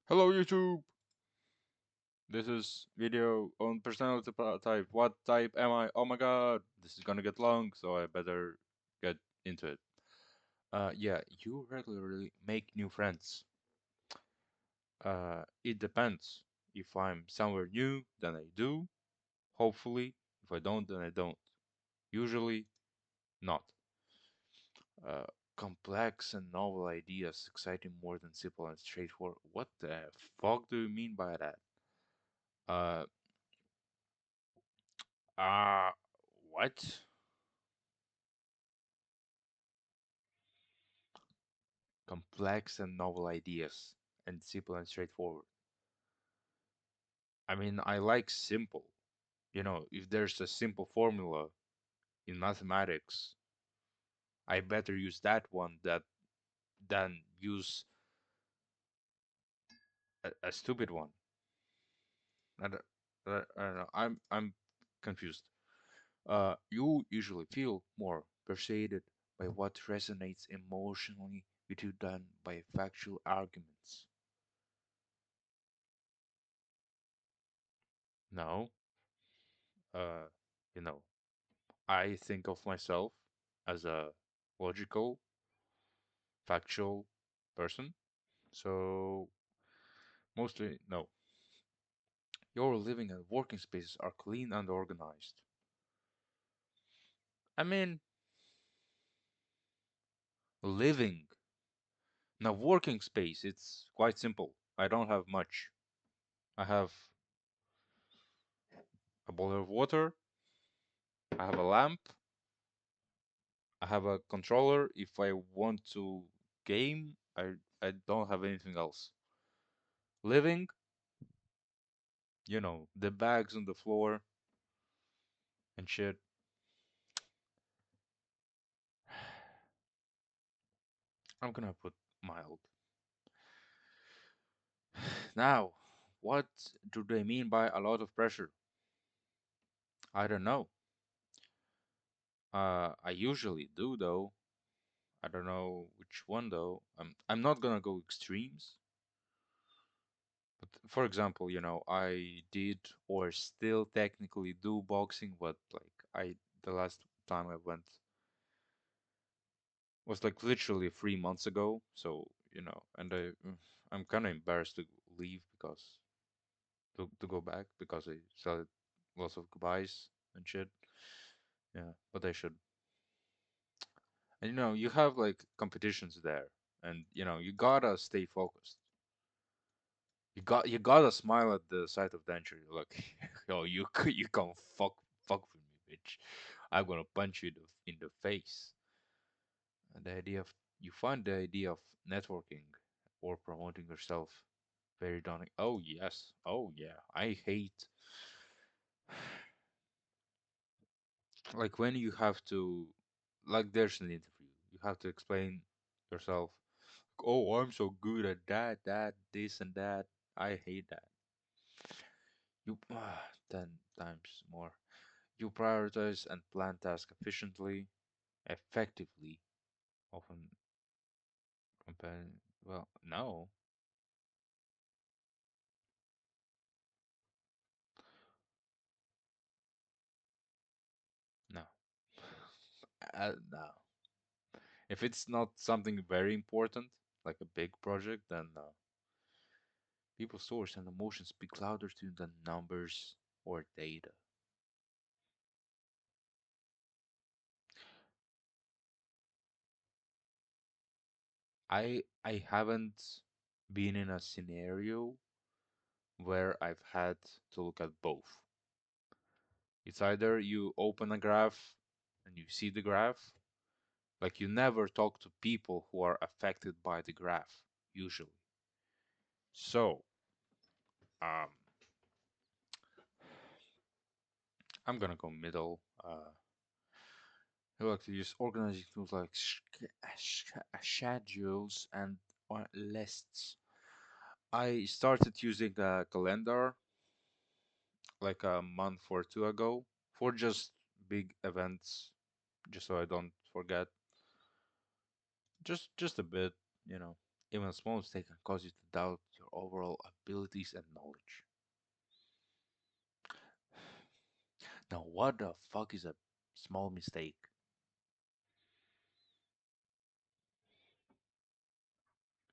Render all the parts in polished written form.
Hello YouTube! This is video on personality type. What type am I? Oh my god! This is gonna get long, so I better get into it. Yeah, you regularly make new friends. It depends. If I'm somewhere new, then I do. Hopefully. If I don't, then I don't. Usually, not. Uh, Complex and novel ideas exciting more than simple and straightforward. What the fuck do you mean by that? Uh, Uh, what? Complex and novel ideas and simple and straightforward. I mean, I like simple. If there's a simple formula in mathematics, I better use that one than use a stupid one. I don't, I don't know. I'm confused. You usually feel more persuaded by what resonates emotionally with you than by factual arguments. No, uh, you know, I think of myself as a logical, factual person. So, mostly, no. Your living and working spaces are clean and organized. I mean, living. Now, working space, it's quite simple. I don't have much. I have a boiler of water, I have a lamp, I have a controller. If I want to game, I don't have anything else. Living, the bags on the floor and shit. I'm gonna put mild. Now, what do they mean by a lot of pressure? I don't know. I usually do though. I don't know which one though. I'm not gonna go extremes. But for example, I did or still technically do boxing, but like the last time I went was like literally 3 months ago. So, and I'm kind of embarrassed to leave because to go back because I said lots of goodbyes and shit. Yeah, but I should. And you have like competitions there, and you gotta stay focused. You gotta smile at the sight of danger. You're like, yo, you can fuck with me, bitch. I'm gonna punch you in the face. And the idea of you find the idea of networking or promoting yourself very daunting. Oh yes, oh yeah. I hate like when you have to like there's an interview. You have to explain yourself. Oh, I'm so good at that, this and that. I hate that. You 10 times more. You prioritize and plan tasks efficiently, effectively, often comparing. Well, no, no, no. If it's not something very important, like a big project, then no. People's stories and emotions speak louder to you than numbers or data. I haven't been in a scenario where I've had to look at both. It's either you open a graph and you see the graph, like you never talk to people who are affected by the graph, usually. So, um, I'm gonna go middle. I like to use organizing tools like schedules and lists. I started using a calendar like a month or two ago for just big events, just so I don't forget. Just a bit, you know. Even a small mistake can cause you to doubt your overall abilities and knowledge. Now, what the fuck is a small mistake?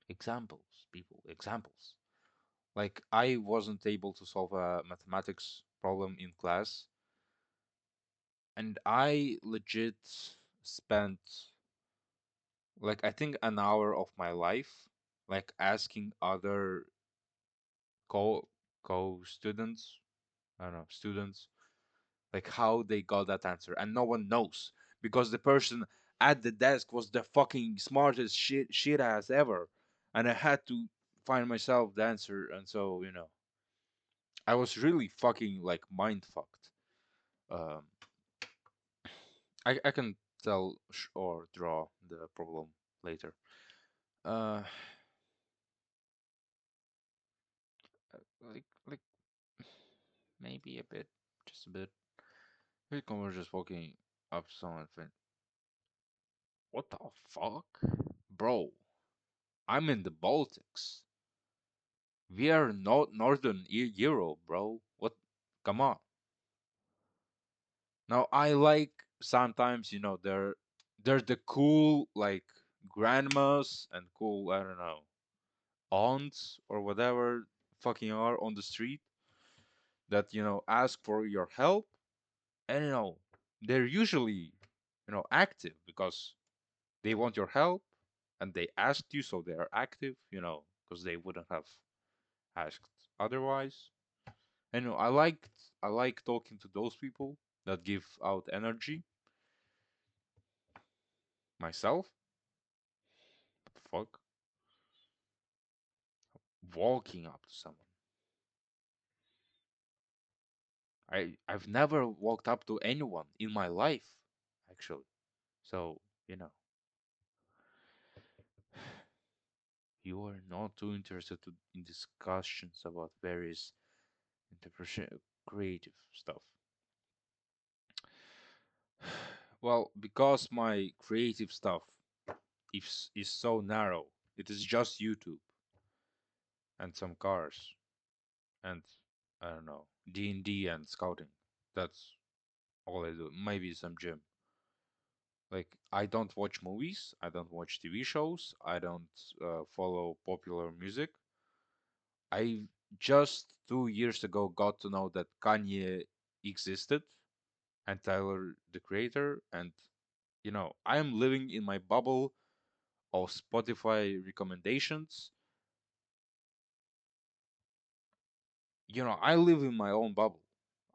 Examples, people, examples. Like, I wasn't able to solve a mathematics problem in class, and I legit spent, like, I think an hour of my life, like, asking other co students, I don't know, students, like how they got that answer, and no one knows because the person at the desk was the fucking smartest shit ass ever, and I had to find myself the answer, and so I was really fucking like mind fucked. Um, I can tell or draw the problem later. Uh, like maybe a bit, just a bit. Bitcoin was just walking up to someone and think, what the fuck, bro? I'm in the Baltics. We are not Northern Europe, bro. What? Come on. Now I like sometimes, there's the cool like grandmas and cool, I don't know, aunts or whatever fucking are on the street that ask for your help, and they're usually active because they want your help and they asked you, so they are active, because they wouldn't have asked otherwise. And I like talking to those people that give out energy. Myself, what the fuck, walking up to someone. I've never walked up to anyone in my life, actually. So you know, you are not too interested in discussions about various interpretation, creative stuff. Well, because my creative stuff is so narrow, it is just YouTube and some cars and I don't know, D&D and scouting. That's all I do. Maybe some gym. Like I don't watch movies, I don't watch TV shows, I don't follow popular music. I just 2 years ago got to know that Kanye existed and Tyler the Creator, and I am living in my bubble of Spotify recommendations. I live in my own bubble.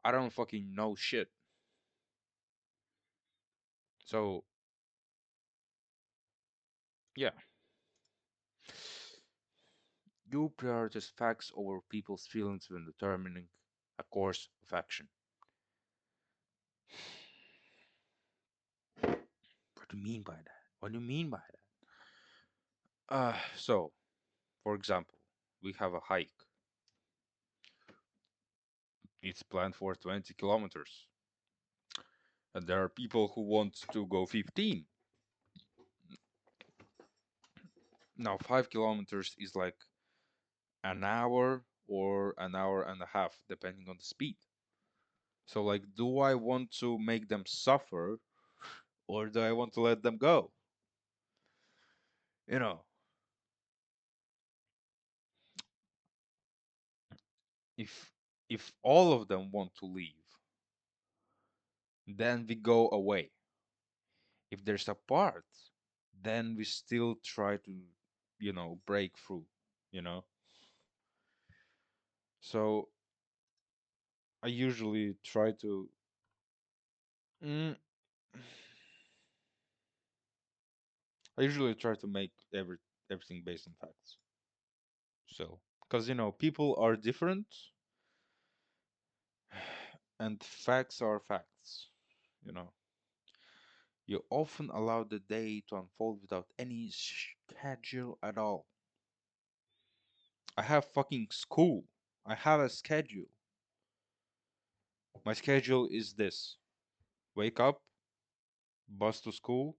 I don't fucking know shit. So yeah, you prioritize facts over people's feelings when determining a course of action. What do you mean by that? What do you mean by that? So for example, we have a hike. It's planned for 20 kilometers, and there are people who want to go 15. Now 5 kilometers is like an hour or an hour and a half, depending on the speed. So, like, do I want to make them suffer or do I want to let them go? You know, if all of them want to leave, then we go away. If there's a part, then we still try to, break through, you know. So I usually try to, mm, I usually try to make everything based on facts. So, because people are different, and facts are facts. You know, you often allow the day to unfold without any schedule at all. I have fucking school. I have a schedule. My schedule is this: wake up, bus to school,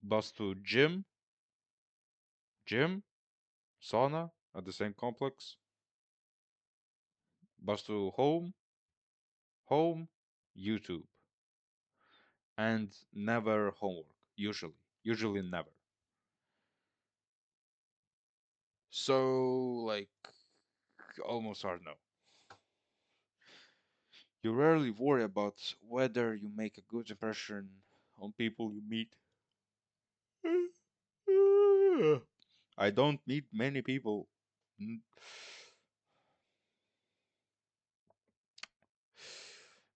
bus to gym, sauna at the same complex, bus to home, home, YouTube, and never homework. Usually never. So like almost hard no. You rarely worry about whether you make a good impression on people you meet. I don't meet many people. Mm,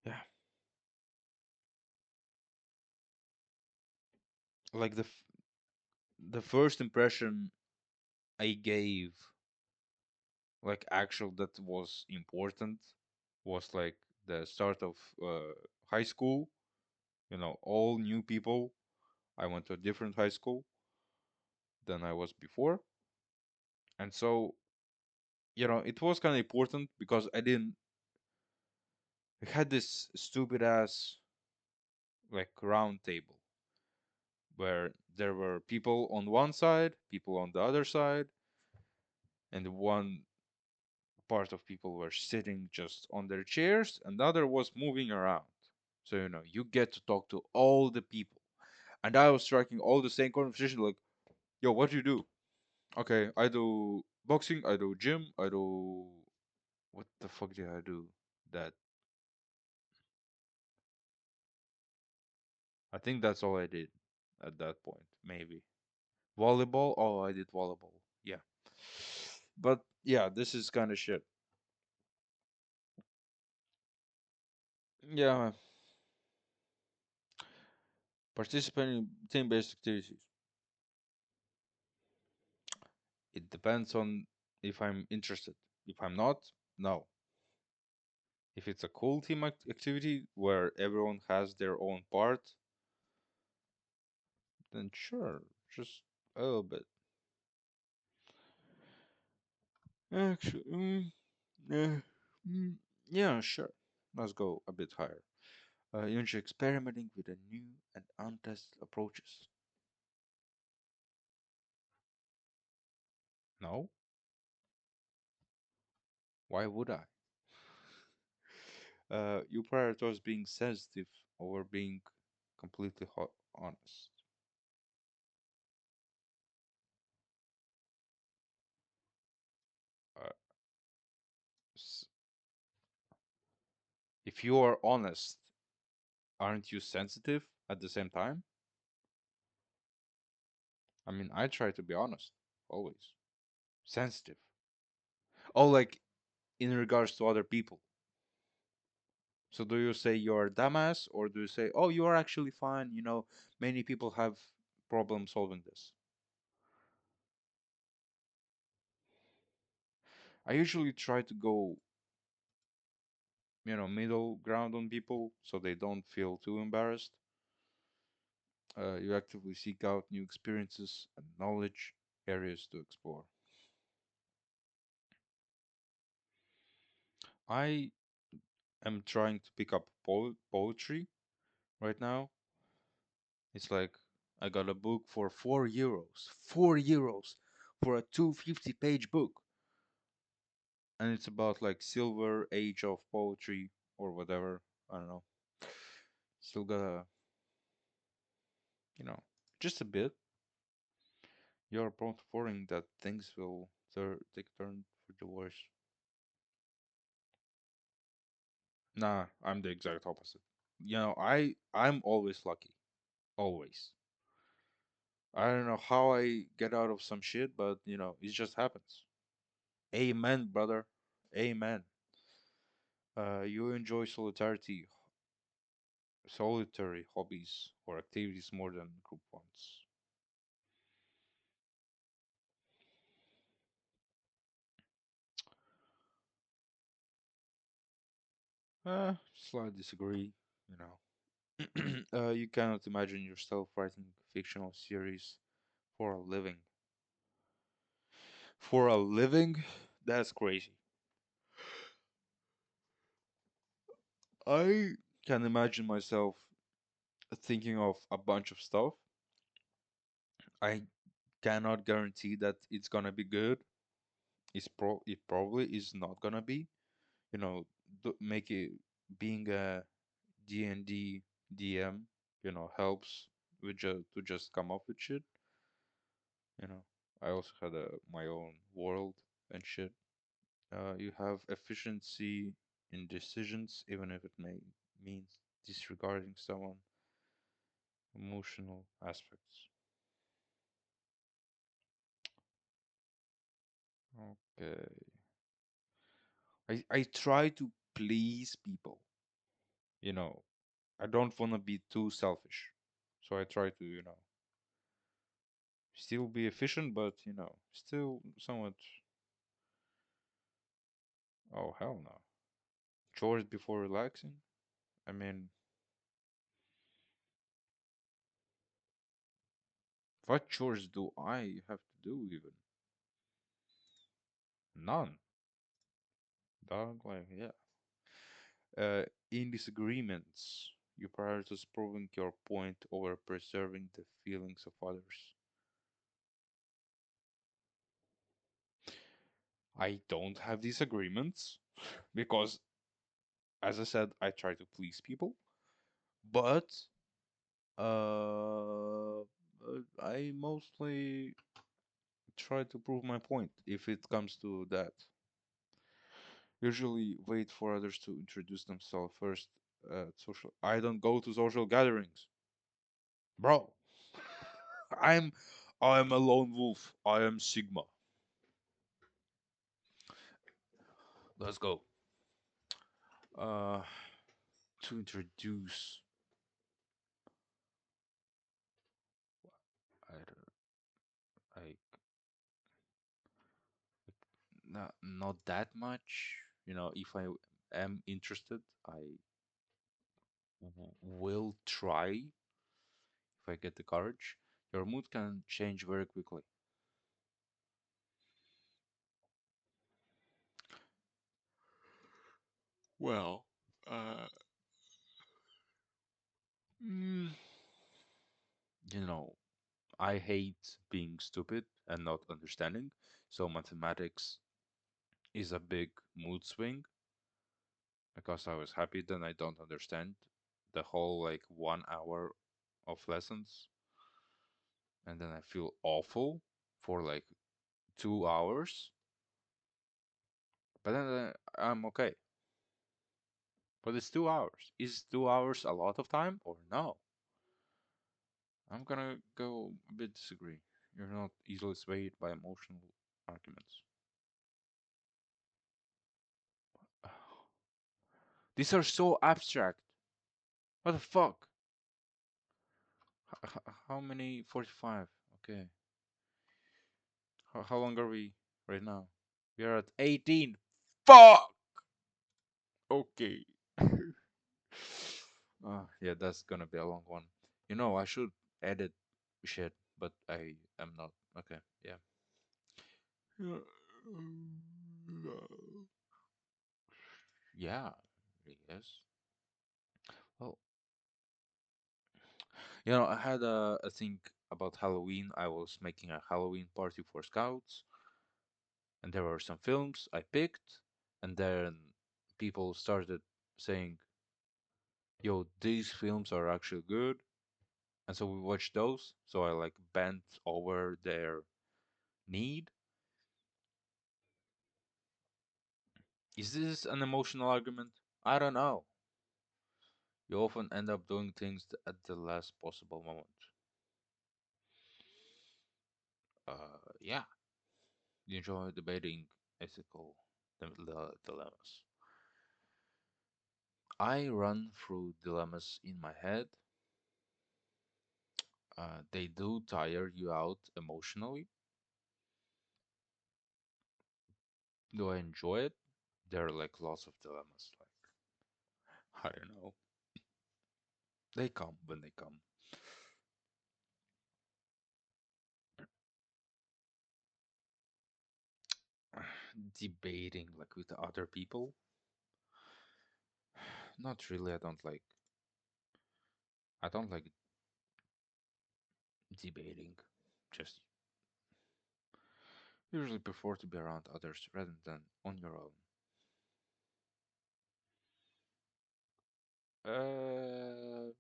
Yeah, like the first impression I gave, like actual that was important, was like the start of high school. All new people. I went to a different high school than I was before, and so it was kind of important because I didn't. I had this stupid ass like round table where there were people on one side, people on the other side, and one part of people were sitting just on their chairs, and the other was moving around. So you get to talk to all the people, and I was striking all the same conversation like, "Yo, what do you do?" Okay, I do boxing, I do gym, I do what the fuck did I do? That I think that's all I did at that point, maybe. Volleyball? Oh, I did volleyball. Yeah. But yeah, this is kind of shit. Yeah, participating in team-based activities. It depends on if I'm interested. If I'm not, no. If it's a cool team activity where everyone has their own part, then sure, just a little bit. Actually, yeah, mm, yeah, sure. Let's go a bit higher. You enjoy experimenting with a new and untested approaches. No, why would I? You prioritize being sensitive over being completely honest. Uh, s- if you are honest, aren't you sensitive at the same time? I mean, I try to be honest, always. Sensitive. Oh, like in regards to other people. So do you say you're a dumbass or do you say, oh, you are actually fine? Many people have problem solving this. I usually try to go, middle ground on people so they don't feel too embarrassed. You actively seek out new experiences and knowledge areas to explore. I am trying to pick up poetry right now. It's like I got a book for 4 euros. 4 euros for a 250-page book. And it's about like silver age of poetry or whatever. I don't know. Still gotta, you know, just a bit. You're prone to worrying that things will take a turn for the worse. Nah, I'm the exact opposite. I'm always lucky. Always. I don't know how I get out of some shit, but it just happens. Amen, brother. Amen. You enjoy solitary hobbies or activities more than group ones. Slight disagree. You you cannot imagine yourself writing fictional series for a living. For a living? That's crazy. I can imagine myself thinking of a bunch of stuff. I cannot guarantee that it's gonna be good. it probably is not gonna be. You know, make it being a D&D DM, helps with to just come up with shit. You know, I also had my own world and shit. You have efficiency in decisions, even if it may mean disregarding someone emotional aspects. Okay. I try to please people. You know, I don't want to be too selfish. So I try to, still be efficient, but, still somewhat. Oh, hell no. Chores before relaxing? I mean, what chores do I have to do even? None. Dog, like, yeah. In disagreements, you prioritize proving your point over preserving the feelings of others. I don't have disagreements because, as I said, I try to please people, but uh, I mostly try to prove my point if it comes to that. Usually, wait for others to introduce themselves first. Social. I don't go to social gatherings, bro. I'm I'm a lone wolf. I am Sigma. Let's go. Uh, to introduce, I don't, I not that much. If I am interested, I will try if I get the courage. Your mood can change very quickly. Well, uh, mm, you know, I hate being stupid and not understanding. So mathematics is a big mood swing because I was happy, then I don't understand the whole like 1 hour of lessons, and then I feel awful for like 2 hours, but then I'm okay. But it's 2 hours. Is 2 hours a lot of time or no? I'm gonna go a bit disagree. You're not easily swayed by emotional arguments. These are so abstract. What the fuck? How many? 45. Okay. How long are we right now? We are at 18. Fuck! Okay. Yeah, that's gonna be a long one. I should edit shit, but I am not. Okay, yeah. Yeah. Yeah, I guess. Well, I had a thing about Halloween. I was making a Halloween party for scouts, and there were some films I picked, and then people started saying, "Yo, these films are actually good," and so we watched those. So I like bent over their need. Is this an emotional argument? I don't know. You often end up doing things at the last possible moment. Yeah, you enjoy debating ethical dilemmas. I run through dilemmas in my head. They do tire you out emotionally. Do I enjoy it? There are like lots of dilemmas. Like, I don't know. They come when they come. Debating like with other people. Not really. I don't like debating. Just Usually prefer to be around others rather than on your own. Uh,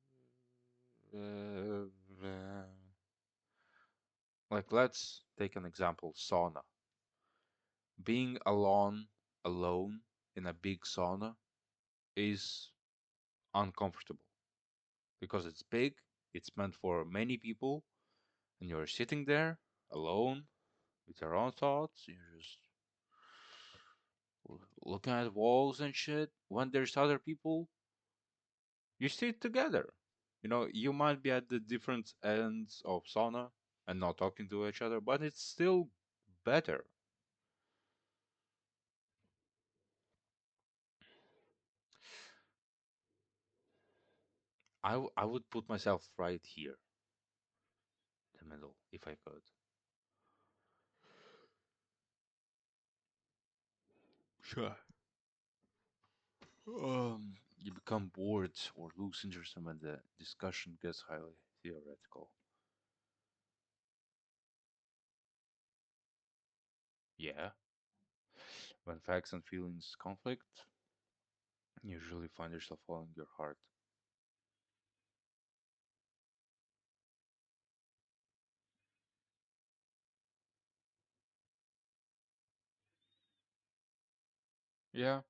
uh, uh, like let's take an example, sauna. Being alone in a big sauna is uncomfortable because it's big, it's meant for many people, and you're sitting there alone with your own thoughts, you're just looking at walls and shit. When there's other people, you sit together. You know, you might be at the different ends of sauna and not talking to each other, but it's still better. I would put myself right here, the middle, if I could. Sure. You become bored or lose interest when the discussion gets highly theoretical. Yeah, when facts and feelings conflict, you usually find yourself following your heart. Yeah,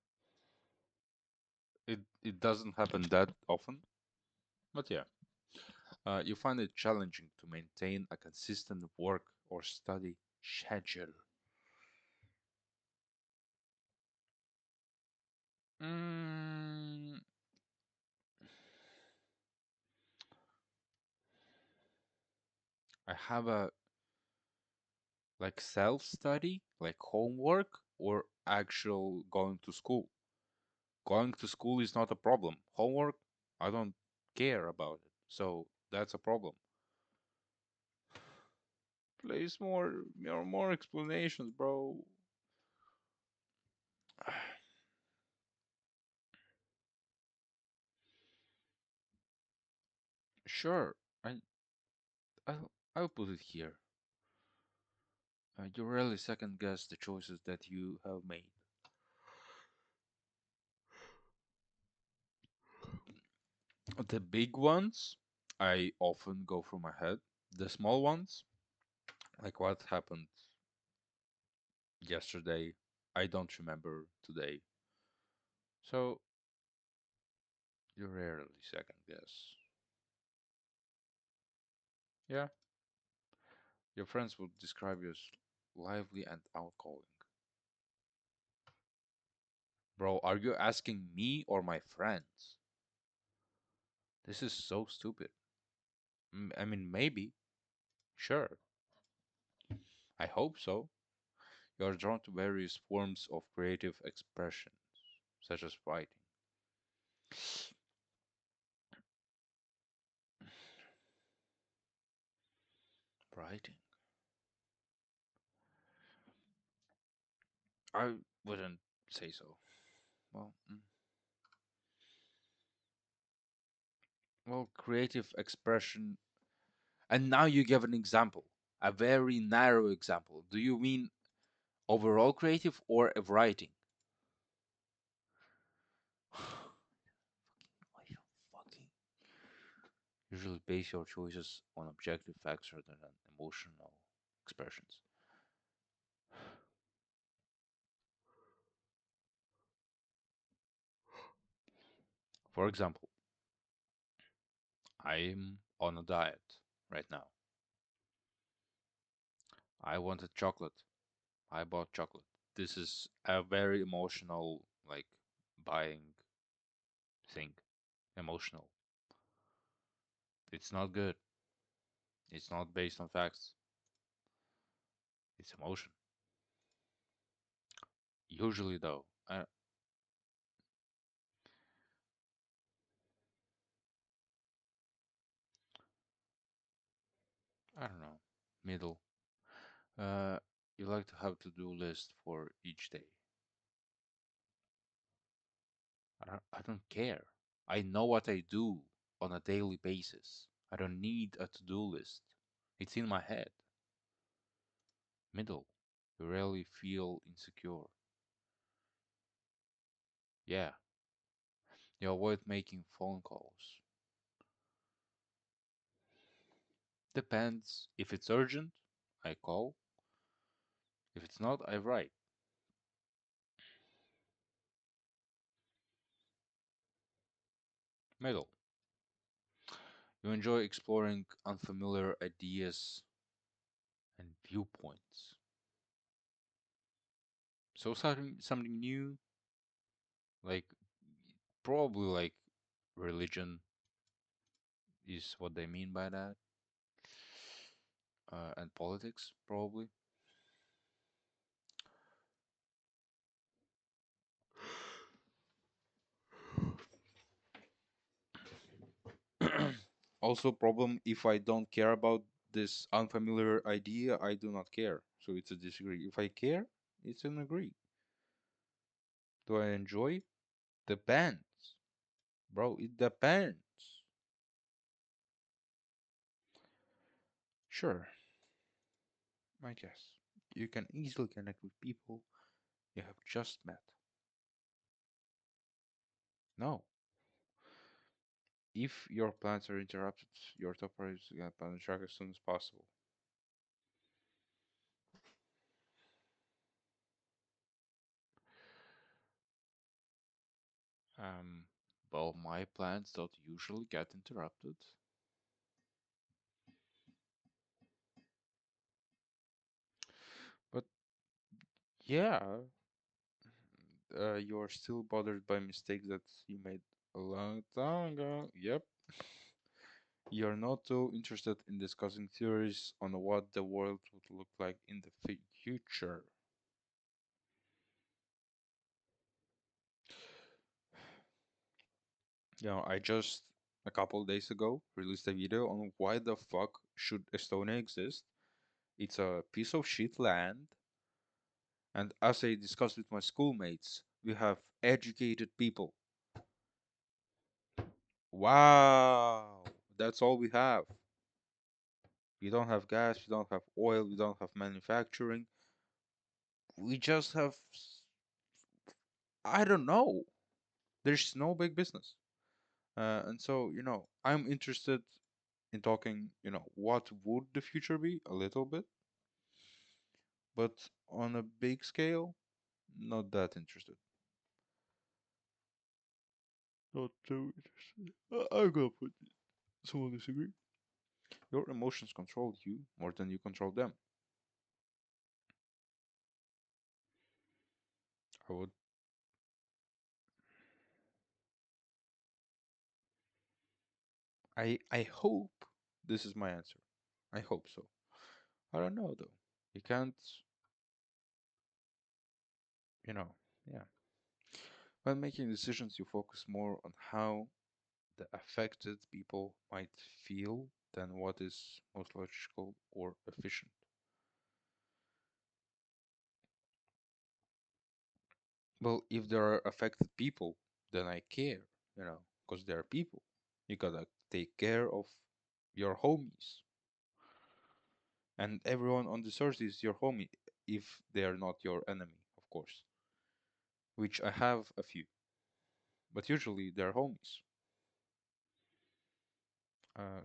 it doesn't happen that often, but yeah, you find it challenging to maintain a consistent work or study schedule. Mm, I have a like self-study, like homework, or actual going to school. Going to school is not a problem. Homework, I don't care about it. So that's a problem. Please more explanations, bro. Sure, I I'll put it here. You rarely second guess the choices that you have made. The big ones, I often go through my head. The small ones, like what happened yesterday, I don't remember today. So you rarely second guess. Yeah, your friends would describe you as lively and outgoing. Bro, are you asking me or my friends? This is so stupid. I mean, maybe, sure, I hope so. You are drawn to various forms of creative expression, such as writing. Writing? I wouldn't say so. Well, well, creative expression. And now you give an example, a very narrow example. Do you mean overall creative or of writing? Why you fucking usually base your choices on objective facts rather than emotional expressions. For example, I'm on a diet right now. I wanted chocolate. I bought chocolate. This is a very emotional, like, buying thing. Emotional. It's not good. It's not based on facts. It's emotion. Usually, though, I don't know. Middle. Uh, you like to have to-do list for each day. I don't care. I know what I do on a daily basis. I don't need a to-do list. It's in my head. Middle. You rarely feel insecure. Yeah, you avoid making phone calls. Depends. If it's urgent, I call. If it's not, I write. Middle. You enjoy exploring unfamiliar ideas and viewpoints. So something new, like probably like religion is what they mean by that, and politics probably. Also, problem if I don't care about this unfamiliar idea, I do not care. So it's a disagree. If I care, it's an agree. Do I enjoy? Depends, bro. It depends. Sure, I guess you can easily connect with people you have just met. No, if your plans are interrupted, your top priority is to get back on track as soon as possible. Um, well, my plans don't usually get interrupted, but yeah, you're still bothered by mistakes that you made a long time ago. Yep. You're not too interested in discussing theories on what the world would look like in the future. I just a couple days ago released a video on why the fuck should Estonia exist. It's a piece of shit land, and as I discussed with my schoolmates, we have educated people. Wow, that's all we have. We don't have gas, we don't have oil, we don't have manufacturing. We just have, I don't know. There's no big business. And so, I'm interested in talking, what would the future be a little bit, but on a big scale, not that interested. Not too interested. I'm gonna put someone disagree. Your emotions control you more than you control them. I would, I hope this is my answer. I hope so. I don't know though. You can't, you know, yeah. When making decisions, you focus more on how the affected people might feel than what is most logical or efficient. Well, if there are affected people, then I care, because they are people. You gotta take care of your homies. And everyone on this earth is your homie if they are not your enemy, of course. Which I have a few, but usually they're homies.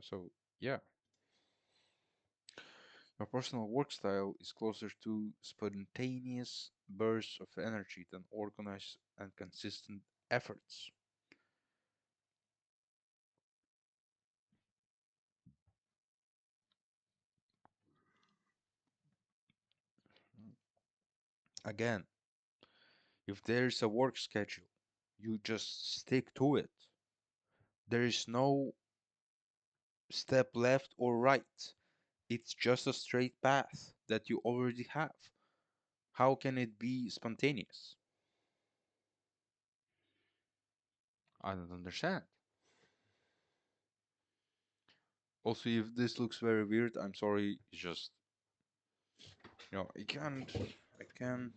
So, yeah, your personal work style is closer to spontaneous bursts of energy than organized and consistent efforts. Again, if there's a work schedule, you just stick to it. There is no step left or right. It's just a straight path that you already have. How can it be spontaneous? I don't understand. Also, if this looks very weird, I'm sorry. It's just, I can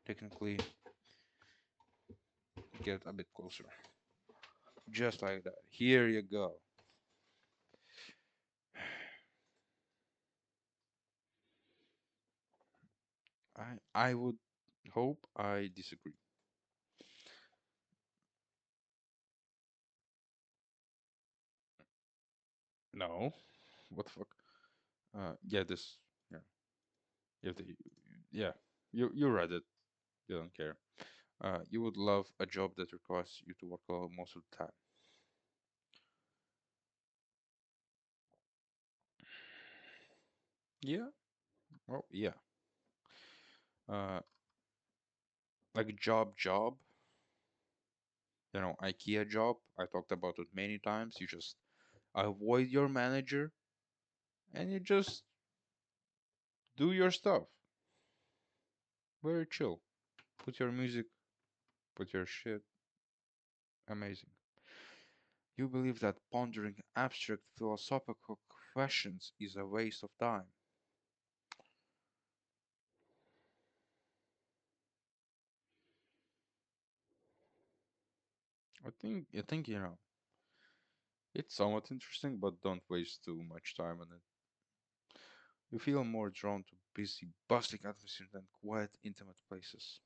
technically get a bit closer. Just like that. Here you go. I would hope I disagree. No, what the fuck? Yeah, this. Yeah, you have to. Yeah, you read it. You don't care. You would love a job that requires you to work alone most of the time. Yeah. Well, yeah. Uh, like a job. IKEA job. I talked about it many times. You just avoid your manager and you just do your stuff. Very chill. Put your music, put your shit. Amazing. You believe that pondering abstract philosophical questions is a waste of time. I think it's somewhat interesting, but don't waste too much time on it. You feel more drawn to busy, bustling atmosphere than quiet, intimate places.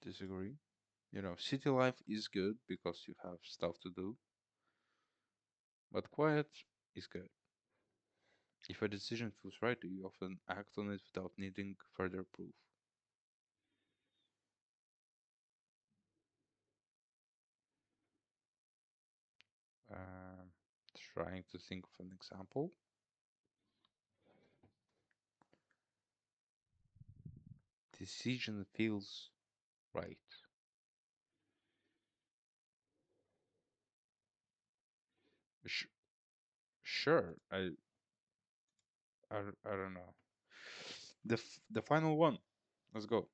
Disagree. City life is good because you have stuff to do, but quiet is good. If a decision feels right, you often act on it without needing further proof. Um, Trying to think of an example. Decision feels right. Sh- sure, I don't know. The final one. Let's go.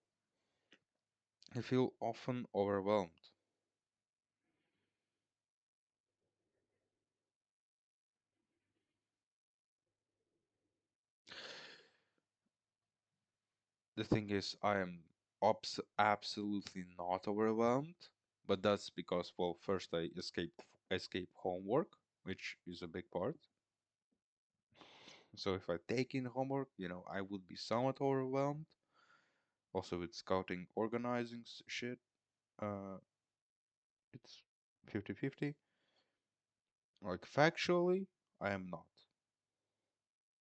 I feel often overwhelmed. The thing is, I am absolutely not overwhelmed, but that's because, well, first I escape homework, which is a big part. So if I take in homework, I would be somewhat overwhelmed. Also with scouting, organizing shit, uh, it's 50-50. Like factually, I am not.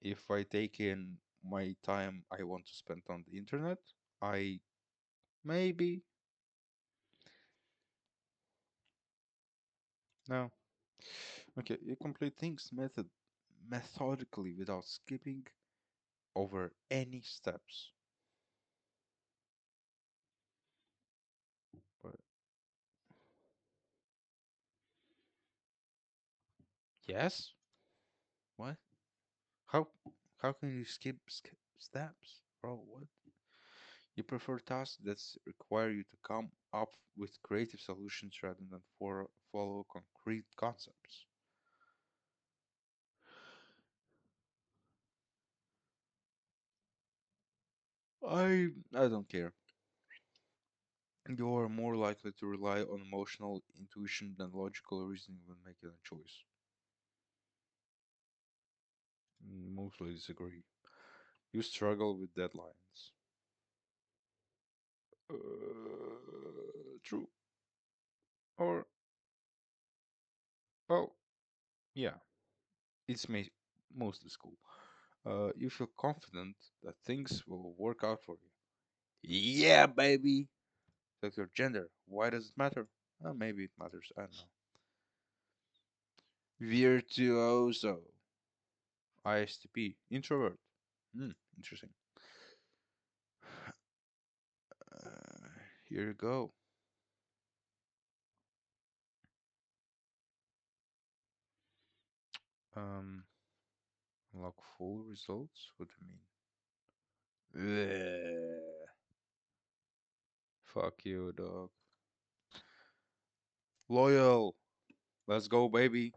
If I take in my time I want to spend on the internet, I maybe no. Okay, you complete things methodically without skipping over any steps. But yes, what? How how can you skip steps, bro? What? You prefer tasks that require you to come up with creative solutions rather than follow concrete concepts. I don't care. You are more likely to rely on emotional intuition than logical reasoning when making a choice. Mostly disagree. You struggle with deadlines. True. Or, well, yeah, it's mostly school. You feel confident that things will work out for you. Yeah, baby. Like your gender. Why does it matter? Maybe it matters. I don't know. Virtuoso. ISTP. Introvert. Interesting. Uh, Here you go. Um, Unlock full results? What do you mean? Bleh. Fuck you, dog. Loyal. Let's go, baby.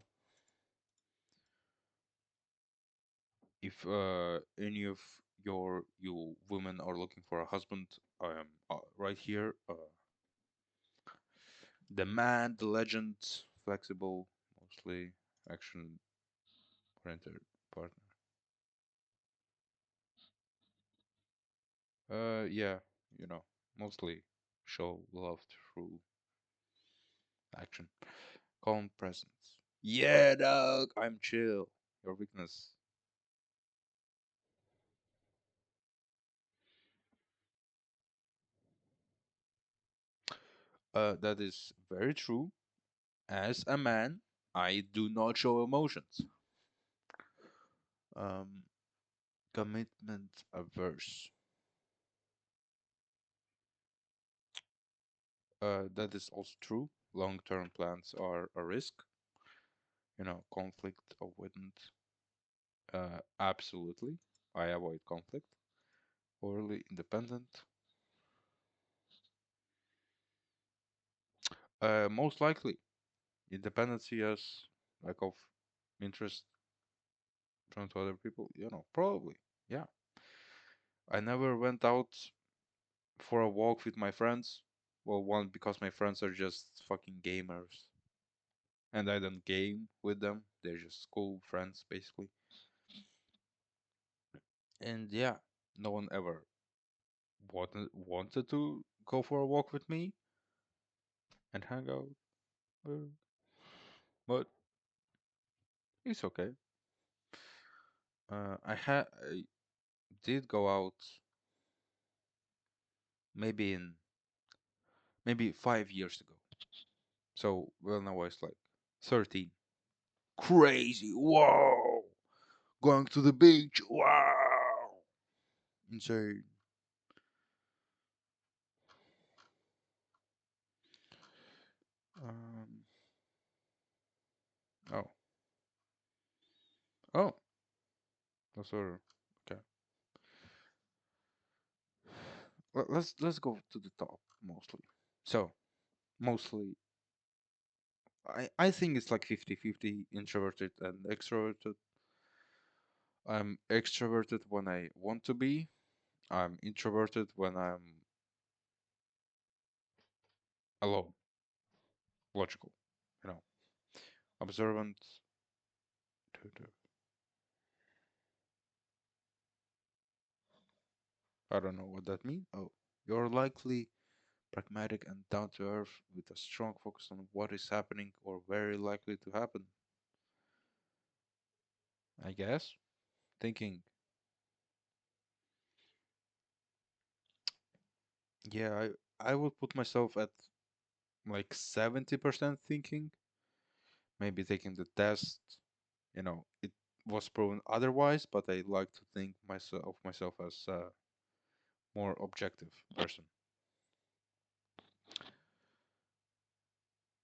If any of you women are looking for a husband, I am right here. The man, the legend, flexible, mostly action-oriented partner. Yeah, you know, mostly show love through action. Calm presence. Yeah, dog, I'm chill. Your weakness. That is very true. As a man, I do not show emotions. Um, Commitment averse. That is also true. Long-term plans are a risk. Conflict avoidant. Absolutely. I avoid conflict. Overly independent. Most likely, independency as lack of interest from to other people. Probably. Yeah. I never went out for a walk with my friends. Well, one because my friends are just fucking gamers, and I don't game with them. They're just school friends, basically. And yeah, no one ever wanted to go for a walk with me and hang out. uh, But it's okay. I did go out maybe 5 years ago. So when I was like 13. Crazy! Whoa! Going to the beach! Wow! Insane. Um. Oh. Oh. That's sort okay. Let's go to the top mostly. So mostly, I think it's like 50-50 introverted and extroverted. I'm extroverted when I want to be. I'm introverted when I'm alone. Logical, you know. Observant. I don't know what that means. Oh, you're likely pragmatic and down to earth with a strong focus on what is happening or very likely to happen. I guess. Thinking, yeah, I would put myself at like 70% thinking, maybe taking the test. It was proven otherwise, but I like to think myself as a more objective person.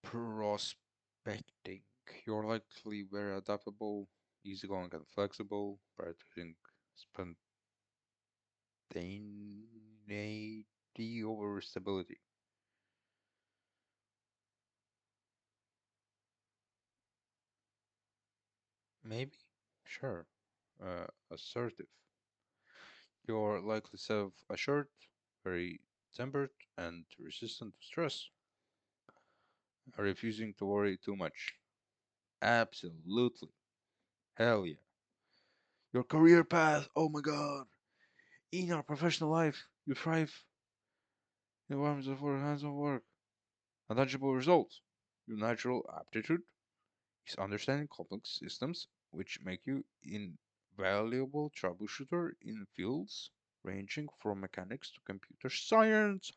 Prospecting. You're likely very adaptable, easygoing, and flexible, prioritizing spontaneity over stability. Maybe? Sure. Assertive. You're likely self-assured, very tempered, and resistant to stress, refusing to worry too much. Absolutely. Hell yeah. Your career path, oh my god. In your professional life, you thrive in environments for hands-on work and tangible results. Your natural aptitude is understanding complex systems, which make you invaluable troubleshooter in fields ranging from mechanics to computer science.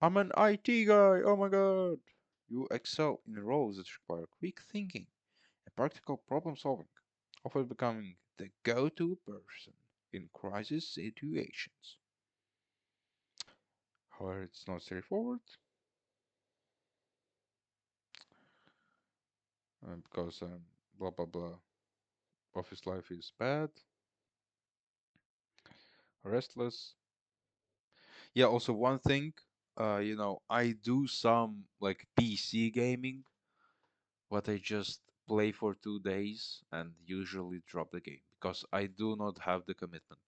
I'm an IT guy, oh my god! You excel in roles that require quick thinking and practical problem solving, often becoming the go to person in crisis situations. However, it's not straightforward because blah blah blah. Office life is bad, restless. Yeah, also one thing, I do some like PC gaming, but I just play for 2 days and usually drop the game because I do not have the commitment.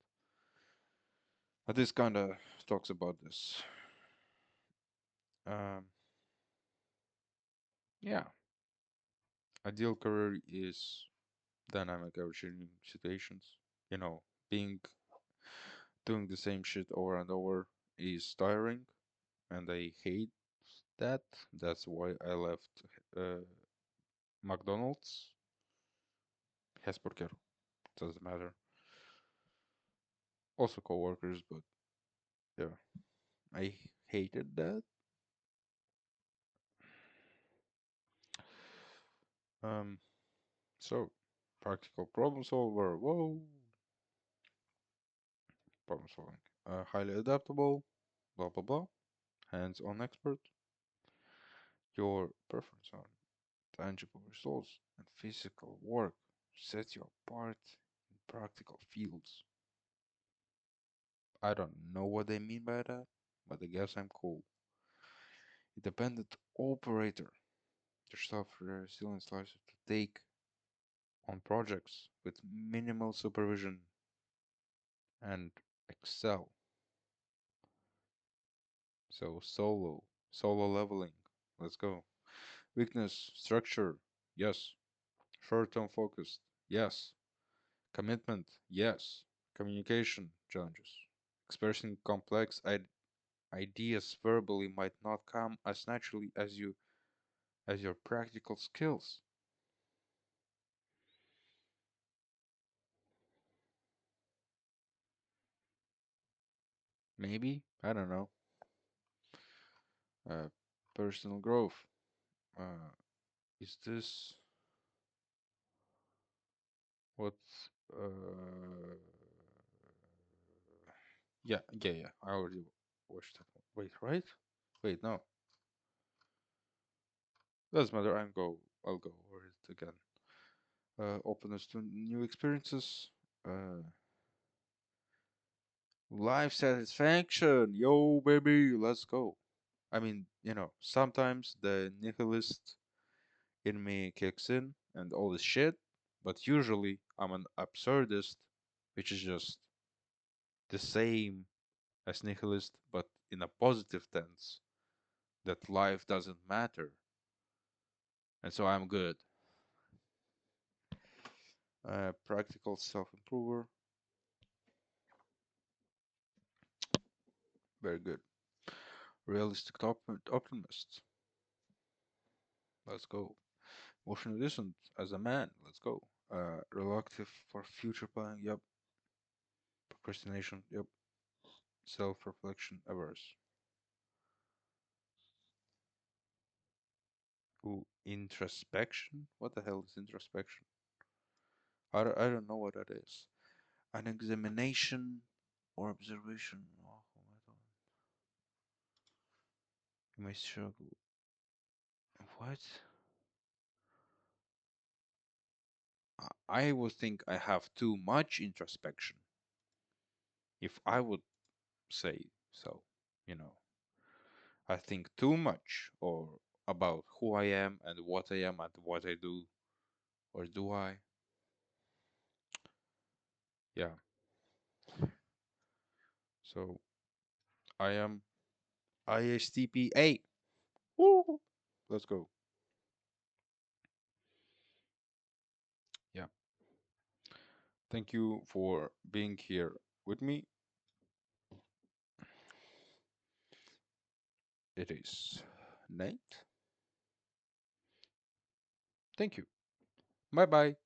But this kind of talks about this. Um, Yeah, ideal career is dynamic ever changing situations. You know, being doing the same shit over and over is tiring, and I hate that. That's why I left uh, McDonald's. Hesburger, doesn't matter. Also coworkers, but yeah, I hated that. Um, so practical problem solver. Whoa, problem solving. Highly adaptable. Blah blah blah. Hands-on expert. Your preference on tangible results and physical work sets you apart in practical fields. I don't know what they mean by that, but I guess I'm cool. Independent operator. Your software resilience allows you to take on projects with minimal supervision and excel. So solo leveling. Let's go. Weakness, structure. Yes. Short-term focused. Yes. Commitment. Yes. Communication challenges. Expressing complex ideas verbally might not come as naturally as your practical skills. Maybe, I don't know. Uh, Personal growth. Uh, is this what? Uh, yeah. I already watched that one. Wait, right? Wait, no. Doesn't matter. I'll go over it again. Openness to new experiences. Uh, Life satisfaction. Yo, baby, let's go. I mean, sometimes the nihilist in me kicks in and all this shit, but usually I'm an absurdist, which is just the same as nihilist, but in a positive tense, that life doesn't matter, and so I'm good. Practical self-improver, very good. Realistic optimist, let's go. Emotional distant as a man, let's go. Reluctant for future planning, yep. Procrastination, yep. Self-reflection, averse. Ooh, introspection? What the hell is introspection? I don't know what that is. An examination or observation. Oh, my God. You may struggle. What? I would think I have too much introspection. If I would say so, you know, I think too much or about who I am and what I do, or do I? Yeah. So I am ISTP 8. Woo! Let's go. Yeah. Thank you for being here with me. It is Nate. Thank you. Bye bye.